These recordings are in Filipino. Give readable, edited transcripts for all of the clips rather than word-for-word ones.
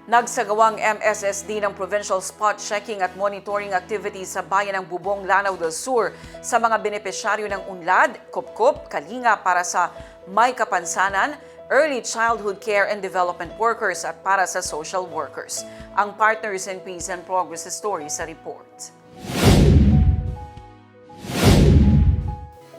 Nagsagawang MSSD ng provincial spot checking at monitoring activities sa bayan ng Bubong, Lanao del Sur sa mga benepisyaryo ng UNLAD, Kupkup, Kalinga para sa May Kapansanan, Early Childhood Care and Development Workers at para sa social workers. Ang Partners in Peace and Progress story sa report.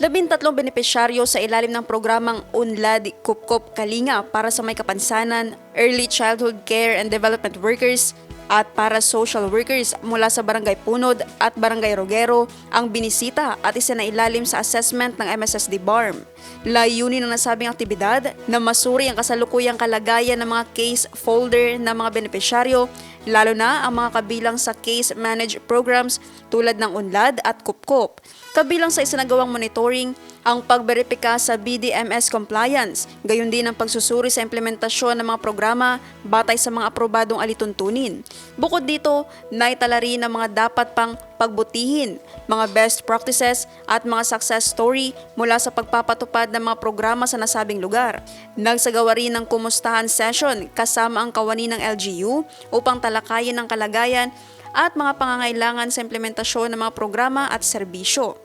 13 benepisyaryo sa ilalim ng programang UNLAD, Kupkup, Kalinga para sa May Kapansanan, Early Childhood Care and Development Workers at para social workers mula sa Barangay Punod at Barangay Rogero ang binisita at isinailalim sa assessment ng MSSD BARM. Layunin ng nasabing aktibidad na masuri ang kasalukuyang kalagayan ng mga case folder ng mga benepisyaryo, lalo na ang mga kabilang sa case managed programs tulad ng UNLAD at Kupkup. Kabilang sa isinagawang monitoring ang pagberipika sa BDMS compliance, gayon din ang pagsusuri sa implementasyon ng mga programa batay sa mga aprobadong alituntunin. Bukod dito, naitala rin ang mga dapat pang pagbutihin, mga best practices at mga success story mula sa pagpapatupad ng mga programa sa nasabing lugar. Nagsagawa rin ng kumustahan session kasama ang kawani ng LGU upang talakayin ang kalagayan at mga pangangailangan sa implementasyon ng mga programa at serbisyo.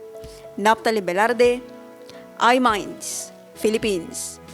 Naphtali Velarde, iMinds, Philippines.